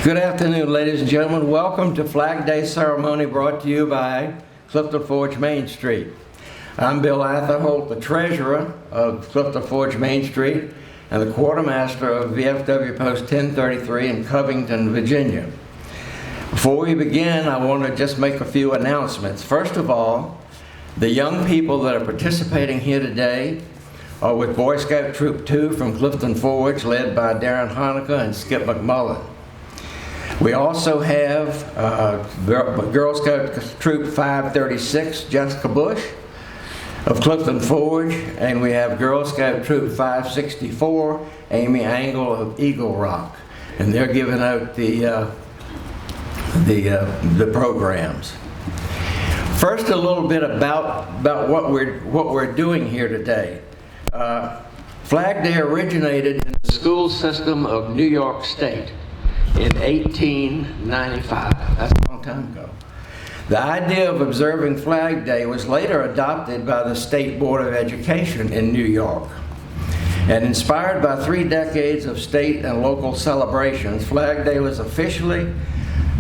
Good afternoon, ladies and gentlemen. Welcome to Flag Day ceremony brought to you by Clifton Forge Main Street. I'm Bill Atherholt, the treasurer of Clifton Forge Main Street and the quartermaster of VFW Post 1033 in Covington, Virginia. Before we begin, I want to just make a few announcements. First of all, the young people that are participating here today are with Boy Scout Troop 2 from Clifton Forge, led by Darren Hanukkah and Skip McMullen. We also have Girl Scout Troop 536, Jessica Bush of Clifton Forge, and we have Girl Scout Troop 564, Amy Angle of Eagle Rock, and they're giving out the programs. First, a little bit about what we're doing here today. Flag Day originated in the school system of New York State in 1895. That's a long time ago. The idea of observing Flag Day was later adopted by the State Board of Education in New York. And inspired by 3 decades of state and local celebrations, Flag Day was officially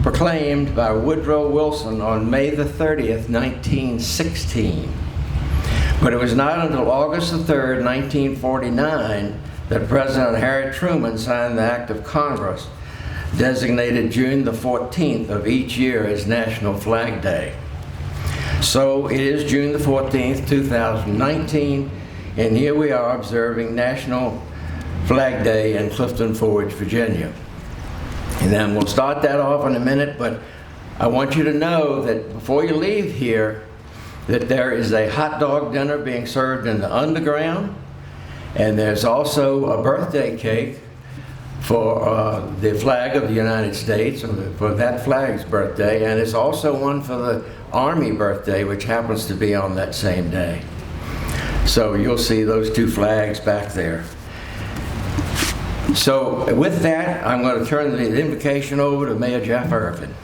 proclaimed by Woodrow Wilson on May the 30th, 1916. But it was not until August the 3rd, 1949, that President Harry Truman signed the Act of Congress designated June the 14th of each year as National Flag Day. So it is June the 14th, 2019, and here we are observing National Flag Day in Clifton Forge, Virginia. And then we'll start that off in a minute, but I want you to know that before you leave here, that there is a hot dog dinner being served in the underground, and there's also a birthday cake for the flag of the United States, for that flag's birthday, and it's also one for the Army birthday, which happens to be on that same day. So you'll see those 2 flags back there. So with that, I'm going to turn the invocation over to Mayor Jeff Irvin.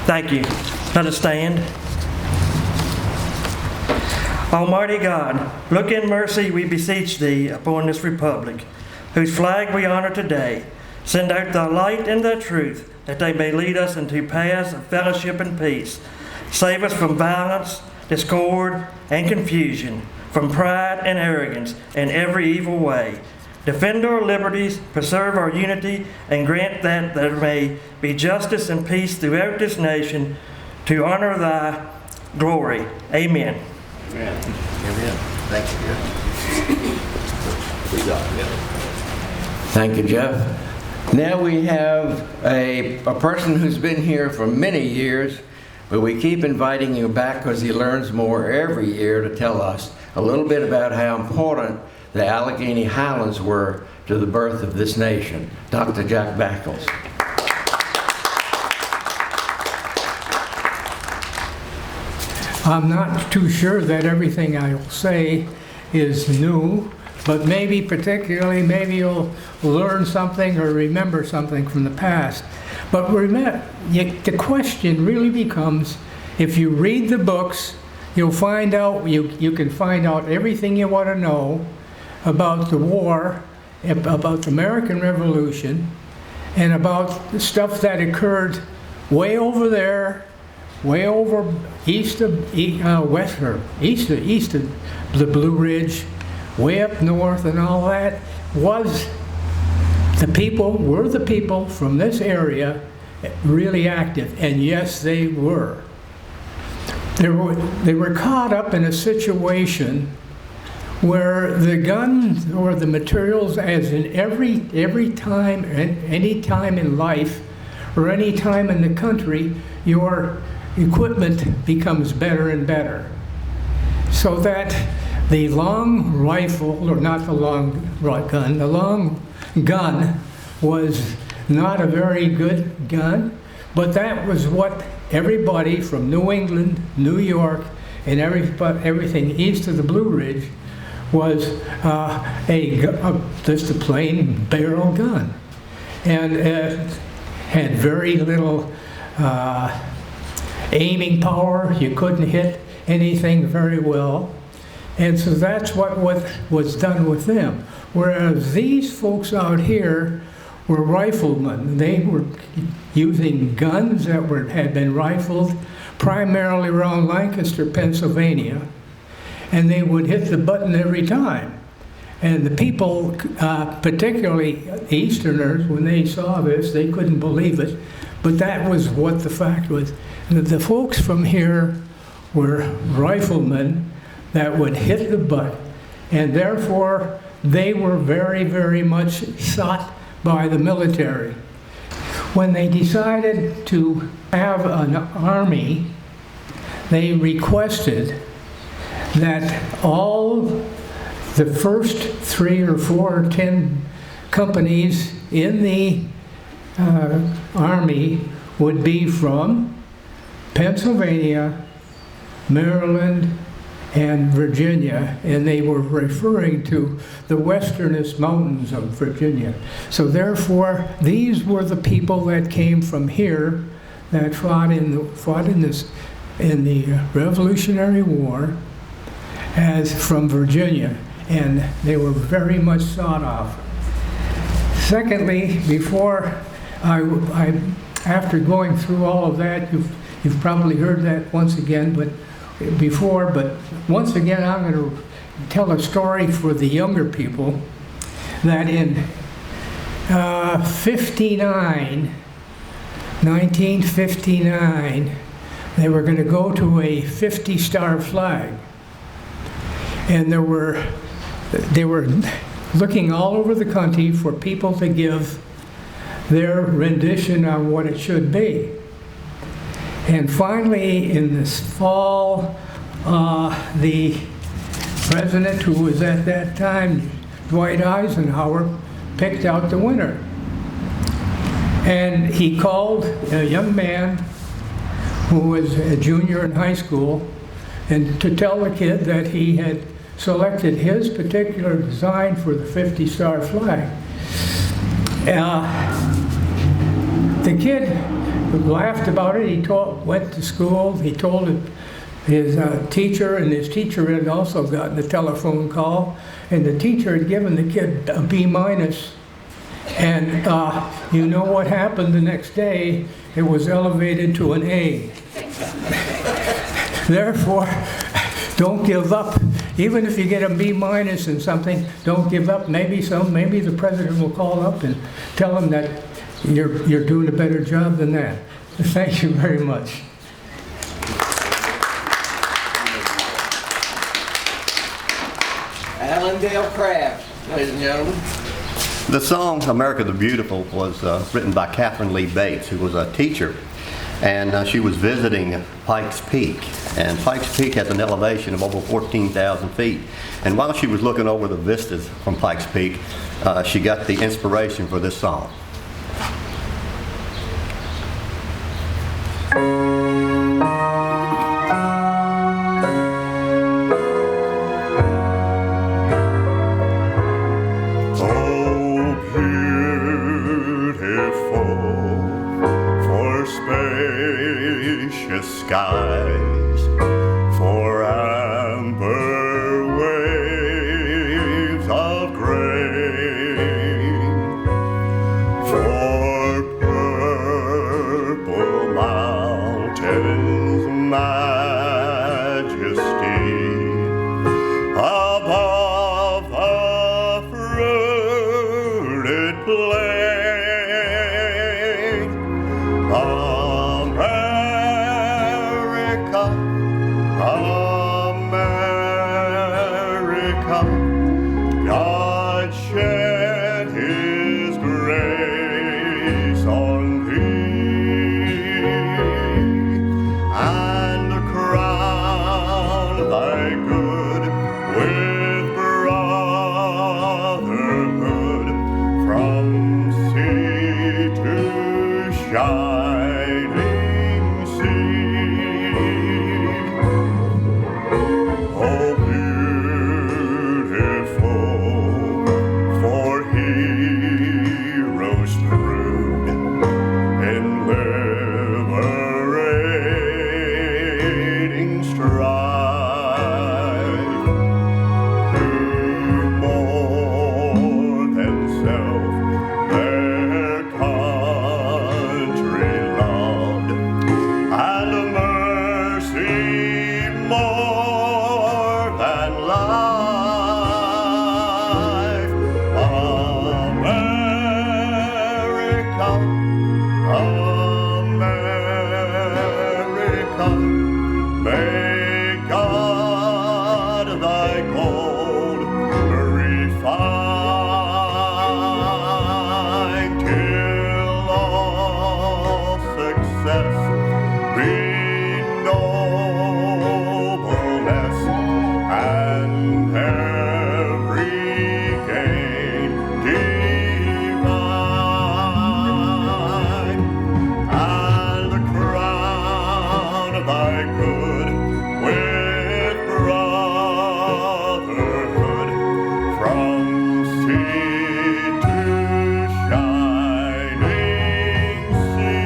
Thank you. Let us stand. Almighty God, look in mercy, we beseech Thee, upon this republic, whose flag we honor today. Send out Thy light and Thy truth, that they may lead us into paths of fellowship and peace. Save us from violence, discord, and confusion, from pride and arrogance, and every evil way. Defend our liberties, preserve our unity, and grant that there may be justice and peace throughout this nation, to honor Thy glory. Amen. Amen. Amen. Thank you, Jeff. Thank you, Jeff. Now we have a person who's been here for many years, but we keep inviting you back because he learns more every year to tell us a little bit about how important the Allegheny Highlands were to the birth of this nation. Dr. Jack Backles. I'm not too sure that everything I'll say is new, but maybe you'll learn something or remember something from the past. But remember, the question really becomes, if you read the books, you'll find out, you can find out everything you want to know about the war, about the American Revolution, and about the stuff that occurred way over there, way over east of the Blue Ridge, way up north, and all that were the people from this area really active? And yes, they were. They were caught up in a situation where the guns or the materials, as in every time, any time in life or any time in the country, your equipment becomes better and better. So that the long rifle, or not the long gun, the long gun was not a very good gun, but that was what everybody from New England, New York, and everything east of the Blue Ridge was just a plain barrel gun. And it had very little aiming power. You couldn't hit anything very well. And so that's what was done with them. Whereas these folks out here were riflemen. They were using guns that had been rifled primarily around Lancaster, Pennsylvania, and they would hit the button every time. And the people, particularly Easterners, when they saw this, they couldn't believe it. But that was what the fact was. And the folks from here were riflemen that would hit the butt, and therefore they were very, very much sought by the military. When they decided to have an army, they requested that all the first 3 or 4 or 10 companies in the army would be from Pennsylvania, Maryland, and Virginia, and they were referring to the westernest mountains of Virginia. So therefore, these were the people that came from here that fought in the Revolutionary War as from Virginia, and they were very much sought after. Secondly, after going through all of that, you've probably heard that once again, but once again, I'm going to tell a story for the younger people that in 1959, they were going to go to a 50-star flag. And they were looking all over the country for people to give their rendition on what it should be. And finally, in this fall, the president, who was at that time Dwight Eisenhower, picked out the winner. And he called a young man who was a junior in high school, and to tell the kid that he had selected his particular design for the 50-star flag. The kid laughed about it. He went to school. He told his teacher, and his teacher had also gotten a telephone call, and the teacher had given the kid a B-. And you know what happened the next day? It was elevated to an A. Therefore, don't give up. Even if you get a B- in something, don't give up. Maybe the president will call up and tell him that you're doing a better job than that. Thank you very much. Allendale Crafts, ladies and gentlemen. The song "America the Beautiful" was written by Catherine Lee Bates, who was a teacher, and she was visiting Pikes Peak. And Pikes Peak has an elevation of over 14,000 feet. And while she was looking over the vistas from Pikes Peak, she got the inspiration for this song. Skies for amber waves of grain, for purple mountains majesty above the fruited plain. America, God shed His grace on thee, and America, may God thy gold refine till all success be nobleness and every gain divine, and the crown of thy good with brotherhood from sea to shining sea.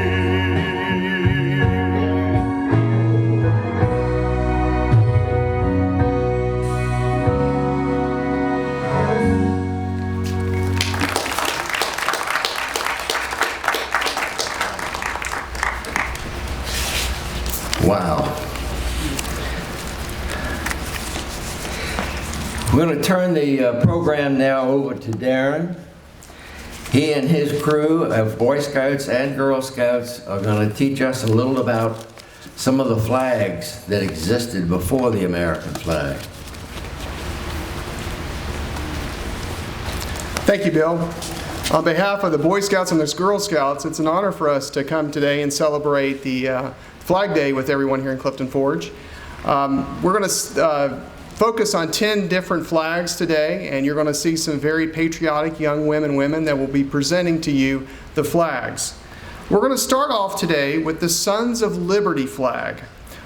Wow. We're going to turn the program now over to Darren. He and his crew of Boy Scouts and Girl Scouts are going to teach us a little about some of the flags that existed before the American flag. Thank you, Bill. On behalf of the Boy Scouts and the Girl Scouts, it's an honor for us to come today and celebrate the Flag Day with everyone here in Clifton Forge. We're going to focus on 10 different flags today, and you're going to see some very patriotic young women that will be presenting to you the flags. We're going to start off today with the Sons of Liberty flag.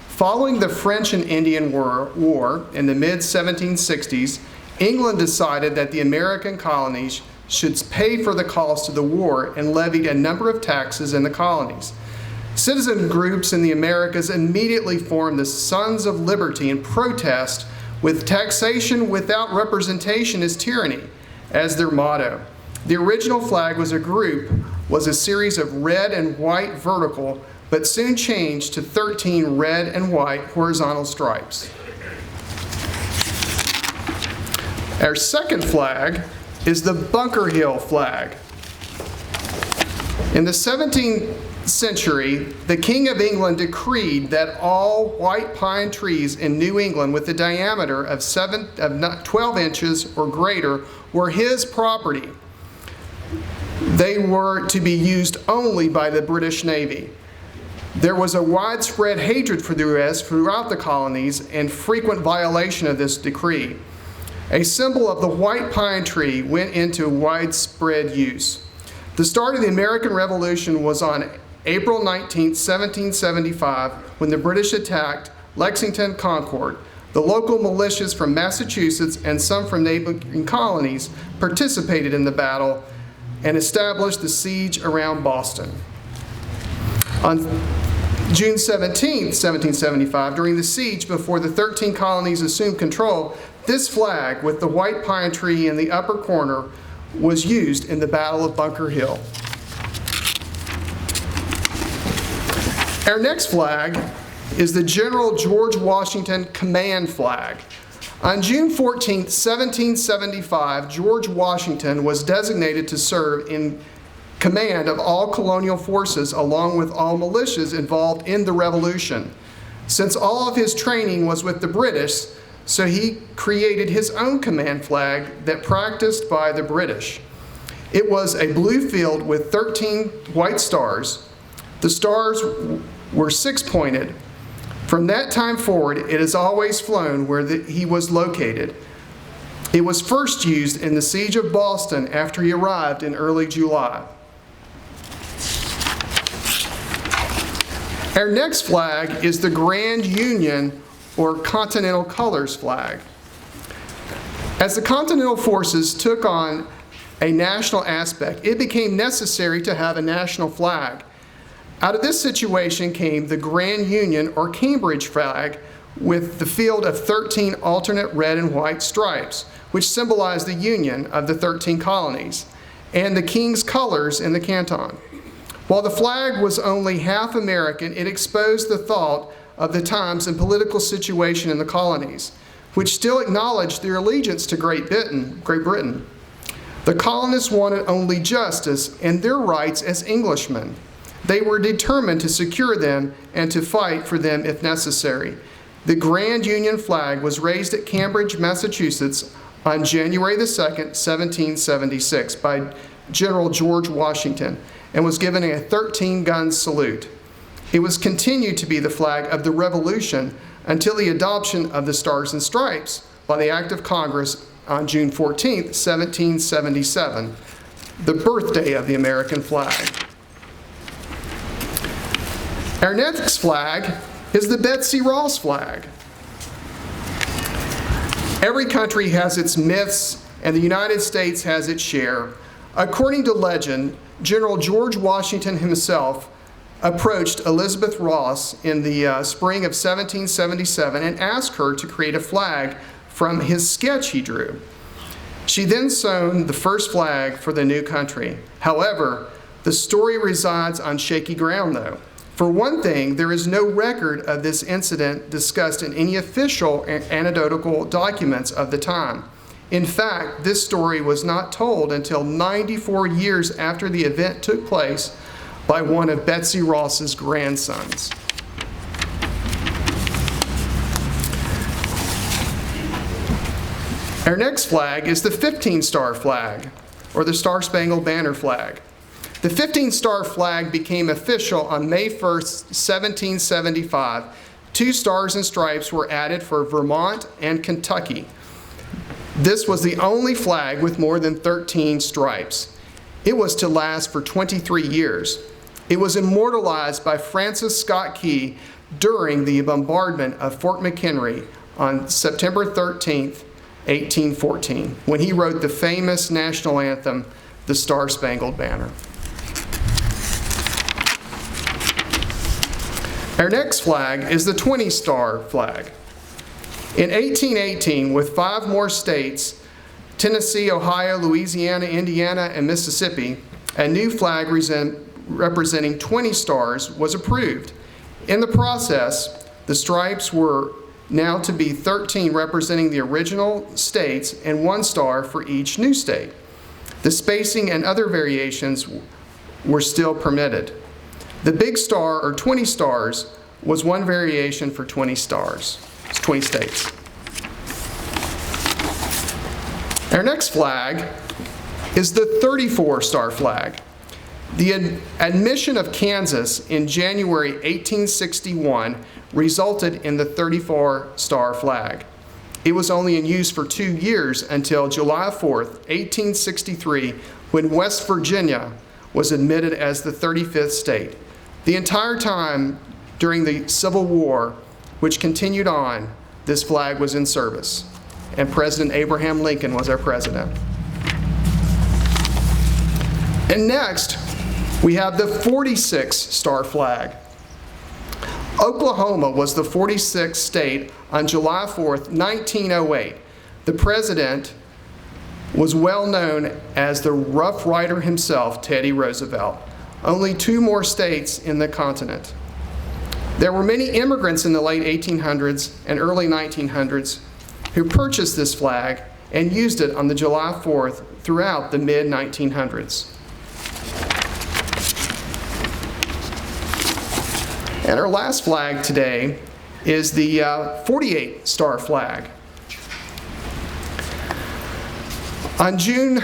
Following the French and Indian War in the mid-1760s, England decided that the American colonies should pay for the cost of the war and levied a number of taxes in the colonies. Citizen groups in the Americas immediately formed the Sons of Liberty in protest with taxation without representation is tyranny as their motto. The original flag was a series of red and white vertical, but soon changed to 13 red and white horizontal stripes. Our second flag is the Bunker Hill flag. In the 17th century, the King of England decreed that all white pine trees in New England with a diameter of 12 inches or greater were his property. They were to be used only by the British Navy. There was a widespread hatred for the U.S. throughout the colonies and frequent violation of this decree. A symbol of the white pine tree went into widespread use. The start of the American Revolution was on April 19, 1775, when the British attacked Lexington, Concord. The local militias from Massachusetts and some from neighboring colonies participated in the battle and established the siege around Boston. On June 17, 1775, during the siege before the 13 colonies assumed control, this flag with the white pine tree in the upper corner was used in the Battle of Bunker Hill. Our next flag is the General George Washington Command Flag. On June 14, 1775, George Washington was designated to serve in command of all colonial forces along with all militias involved in the Revolution. Since all of his training was with the British, so he created his own command flag that practiced by the British. It was a blue field with 13 white stars. The stars were six-pointed. From that time forward, it has always flown where he was located. It was first used in the siege of Boston after he arrived in early July. Our next flag is the Grand Union or Continental Colors flag. As the Continental Forces took on a national aspect, it became necessary to have a national flag. Out of this situation came the Grand Union or Cambridge flag with the field of 13 alternate red and white stripes, which symbolized the union of the 13 colonies, and the king's colors in the canton. While the flag was only half American, it exposed the thought of the times and political situation in the colonies, which still acknowledged their allegiance to Great Britain. The colonists wanted only justice and their rights as Englishmen. They were determined to secure them and to fight for them if necessary. The Grand Union flag was raised at Cambridge, Massachusetts on January the 2nd, 1776 by General George Washington and was given a 13-gun salute. It was continued to be the flag of the Revolution until the adoption of the Stars and Stripes by the Act of Congress on June 14, 1777, the birthday of the American flag. Our next flag is the Betsy Ross flag. Every country has its myths, and the United States has its share. According to legend, General George Washington himself approached Elizabeth Ross in the spring of 1777 and asked her to create a flag from his sketch he drew. She then sewn the first flag for the new country. However, the story resides on shaky ground, though. For one thing, there is no record of this incident discussed in any official anecdotal documents of the time. In fact, this story was not told until 94 years after the event took place by one of Betsy Ross's grandsons. Our next flag is the 15-star flag, or the Star-Spangled Banner flag. The 15-star flag became official on May 1st, 1775. 2 stars and stripes were added for Vermont and Kentucky. This was the only flag with more than 13 stripes. It was to last for 23 years. It was immortalized by Francis Scott Key during the bombardment of Fort McHenry on September 13th, 1814, when he wrote the famous national anthem, the Star-Spangled Banner. Our next flag is the 20-star flag. In 1818, with 5 more states, Tennessee, Ohio, Louisiana, Indiana, and Mississippi, a new flag representing 20 stars was approved. In the process, the stripes were now to be 13 representing the original states and 1 star for each new state. The spacing and other variations were still permitted. The big star, or 20 stars, was one variation for 20 stars. It's 20 states. Our next flag is the 34-star flag. The admission of Kansas in January 1861 resulted in the 34-star flag. It was only in use for 2 years until July 4th, 1863, when West Virginia was admitted as the 35th state. The entire time during the Civil War, which continued on, this flag was in service, and President Abraham Lincoln was our president. And next, we have the 46-star flag. Oklahoma was the 46th state on July 4th, 1908. The president was well known as the Rough Rider himself, Teddy Roosevelt. Only 2 more states in the continent. There were many immigrants in the late 1800s and early 1900s who purchased this flag and used it on the July 4th throughout the mid-1900s. And our last flag today is the 48-star flag. On June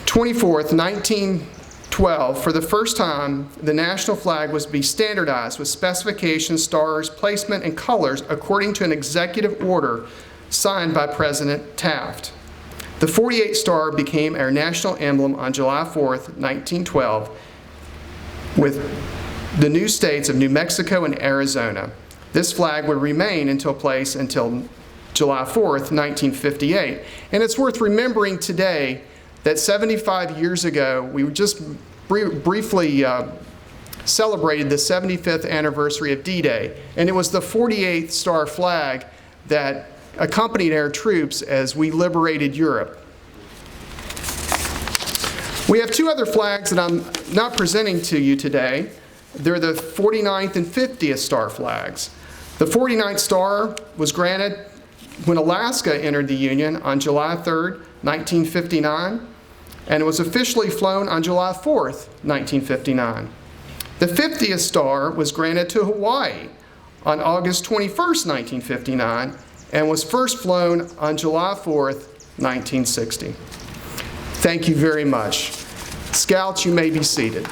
24th, 1912, for the first time, the national flag was to be standardized with specifications, stars, placement, and colors according to an executive order signed by President Taft. The 48 star became our national emblem on July 4th, 1912, with the new states of New Mexico and Arizona. This flag would remain until July 4th, 1958. And it's worth remembering today that 75 years ago, we just briefly celebrated the 75th anniversary of D-Day. And it was the 48th star flag that accompanied our troops as we liberated Europe. We have 2 other flags that I'm not presenting to you today. They're the 49th and 50th star flags. The 49th star was granted when Alaska entered the Union on July 3rd, 1959, and it was officially flown on July 4th, 1959. The 50th star was granted to Hawaii on August 21st, 1959, and was first flown on July 4th, 1960. Thank you very much. Scouts, you may be seated.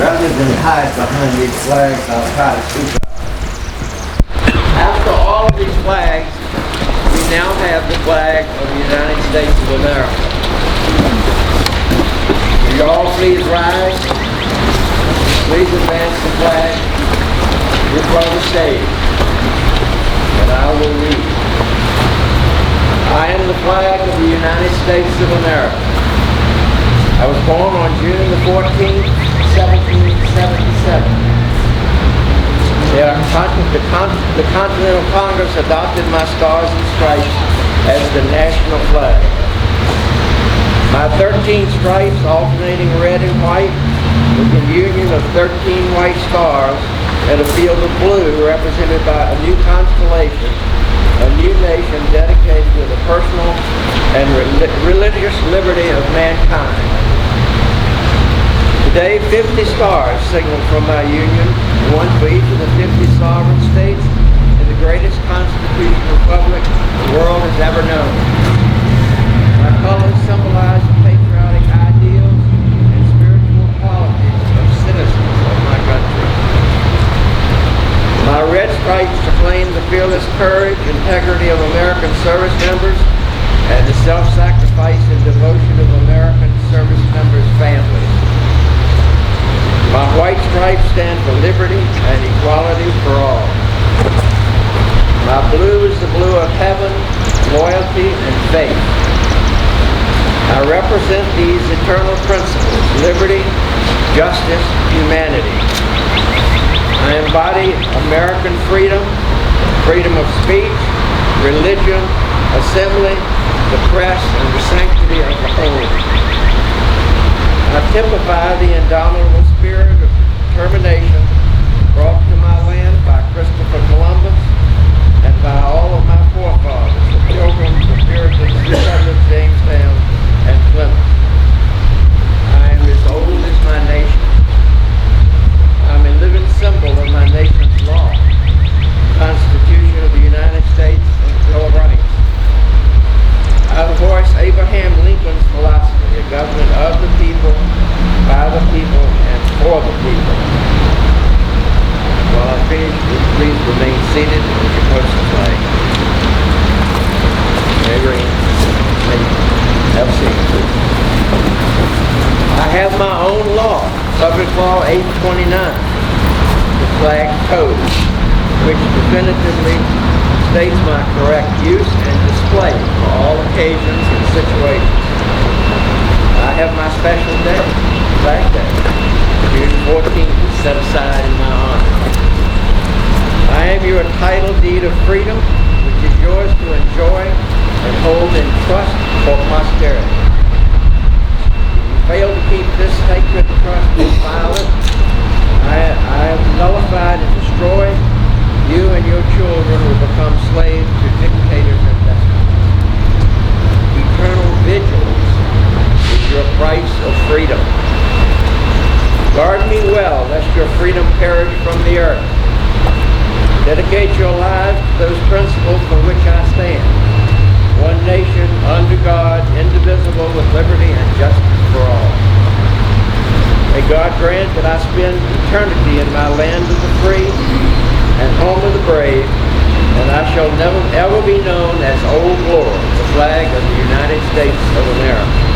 Rather than hide behind these flags, I'll try to speak up. After all of these flags, we now have the flag of the United States of America. Will you all please rise? Please advance the flag before the stage, and I will read. I am the flag of the United States of America. I was born on June the 14th, 1777. The Continental Congress adopted my stars and stripes as the national flag. My 13 stripes, alternating red and white, with the union of 13 white stars and a field of blue represented by a new constellation, a new nation dedicated to the personal and religious liberty of mankind. Today, 50 stars signal from my union, one for each of the 50 sovereign states in the greatest constitutional republic the world has ever known. My colors symbolize the patriotic ideals and spiritual qualities of citizens of my country. My red stripes proclaim the fearless courage, integrity of American service members and the self-sacrifice and devotion of American service members' families. My white stripes stand for liberty and equality for all. My blue is the blue of heaven, loyalty, and faith. I represent these eternal principles: liberty, justice, humanity. I embody American freedom, freedom of speech, religion, assembly, the press, and the sanctity of the home. I typify the indomitable spirit of determination brought to my land by Christopher Columbus and by all of my forefathers, the Pilgrims, the Puritans, the settlers, Jamestown, and Plymouth. I am as old as my nation. I'm a living symbol of my nation's law, the Constitution of the United States, and the Bill of Rights. I voice Abraham Lincoln's philosophy, a government of the people, by the people, and for the people. While I finish, please remain seated with your post the flag. Have a seat, please. I have my own law, Public Law 829, the flag code, which definitively states my correct use and display for all occasions and situations. I have my special day, Flag Day, June 14th, is set aside in my honor. I am your title deed of freedom, which is yours to enjoy and hold in trust for posterity. If you fail to keep this sacred trust inviolate, I have nullified and destroyed. You and your children will become slaves to dictators and despots. Eternal vigilance is your price of freedom. Guard me well, lest your freedom perish from the earth. Dedicate your lives to those principles for which I stand. One nation, under God, indivisible, with liberty and justice for all. May God grant that I spend eternity in my land of the free and home of the brave, and I shall never ever be known as Old Glory, the flag of the United States of America.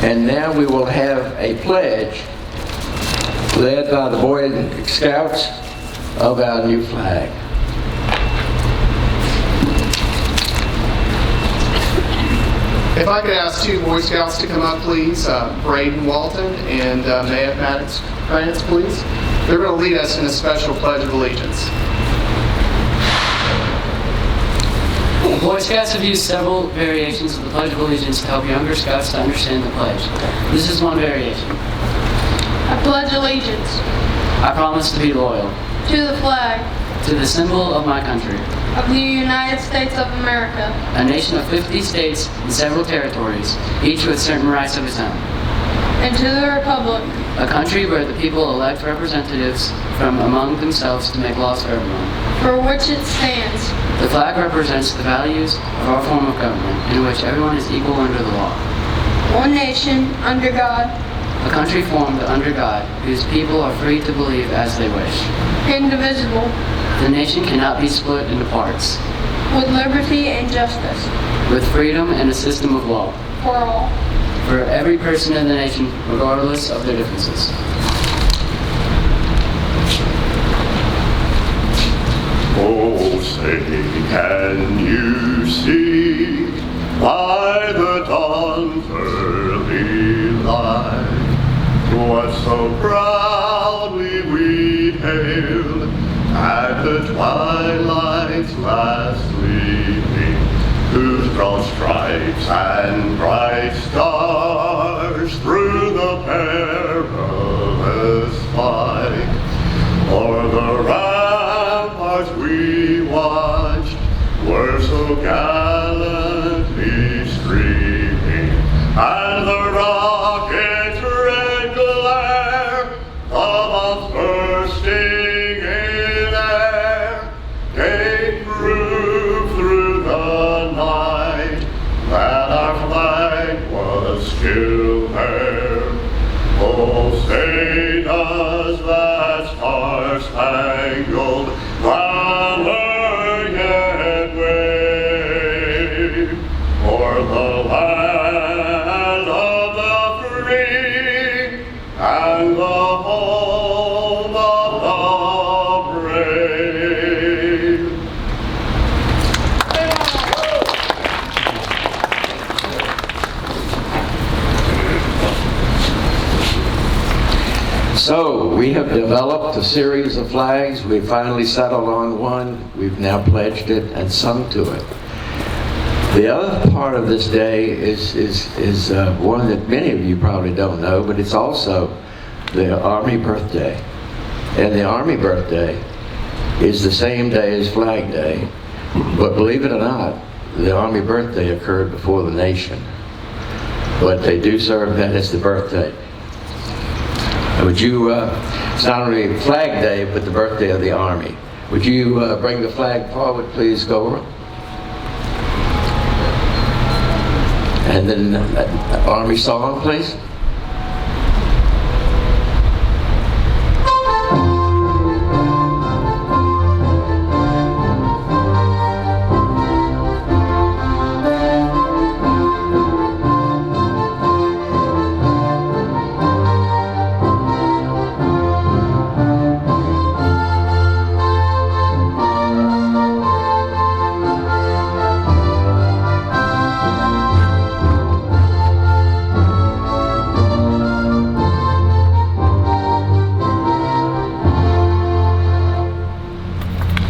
And now we will have a pledge led by the Boy Scouts of our new flag. If I could ask two Boy Scouts to come up, please. Braden Walton and Matt Maddox Krantz, please. They're going to lead us in a special Pledge of Allegiance. The Boy Scouts have used several variations of the Pledge of Allegiance to help younger Scouts to understand the pledge. This is one variation. I pledge allegiance I promise to be loyal to the flag to the symbol of my country, of the United States of America, a nation of 50 states and several territories, each with certain rights of its own. and to the republic A country where the people elect representatives from among themselves to make laws for everyone. for which it stands, The flag represents the values of our form of government, in which everyone is equal under the law. one nation, under God, A country formed under God, whose people are free to believe as they wish. indivisible, The nation cannot be split into parts, with liberty and justice with freedom and a system of law, for all. for every person in the nation, regardless of their differences. Oh, say, can you see by the dawn's early light what so proudly we hailed at the twilight's last gleaming, whose broad stripes and bright stars through the perilous fight o'er the ramparts we watched were so gallantly streaming, and the rocket's red glare, the bombs bursting in air, gave proof through the night that our flag was still there. Oh, say does that star-spangled banner yet wave o'er the land of the free and the home of the brave? So we have developed a series of flags. We finally settled on one. We've now pledged it and sung to it. The other part of this day is one that many of you probably don't know, but it's also the Army birthday. And the Army birthday is the same day as Flag Day, but believe it or not, the Army birthday occurred before the nation. But they do serve that as the birthday. Would you, it's not only Flag Day, but the birthday of the Army. Would you bring the flag forward, please, Gora? And then Army song, please.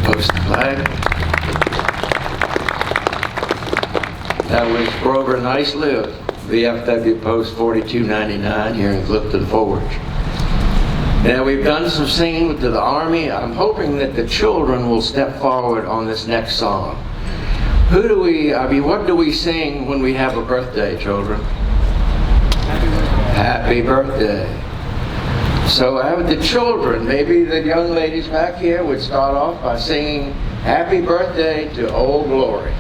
Post the flag. That was Grover Nice Live, VFW Post 4299 here in Clifton Forge. Now we've done some singing to the Army. I'm hoping that the children will step forward on this next song. What do we sing when we have a birthday, children? Happy birthday. So the children, maybe the young ladies back here would start off by singing Happy Birthday to Old Glory.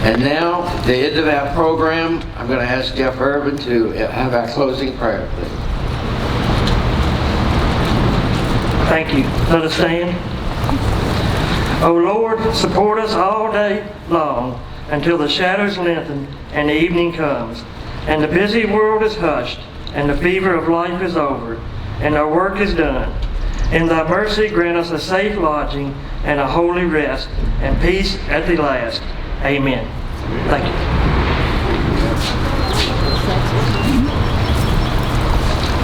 And now, at the end of our program, I'm going to ask Jeff Irvin to have our closing prayer, please. Thank you. Let us stand. O Lord, support us all day long until the shadows lengthen and the evening comes, and the busy world is hushed, and the fever of life is over, and our work is done. In thy mercy grant us a safe lodging and a holy rest, and peace at the last. Amen. Thank you.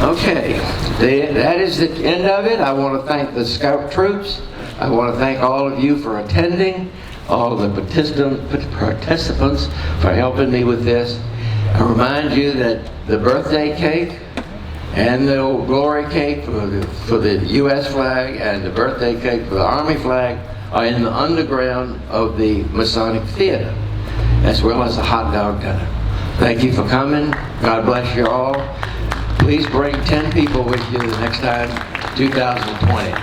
Okay, that is the end of it. I want to thank the Scout troops. I want to thank all of you for attending, all of the participants for helping me with this. I remind you that the birthday cake and the glory cake for the U.S. flag and the birthday cake for the Army flag are in the underground of the Masonic Theatre, as well as the hot dog dinner. Thank you for coming. God bless you all. Please bring 10 people with you the next time, 2020.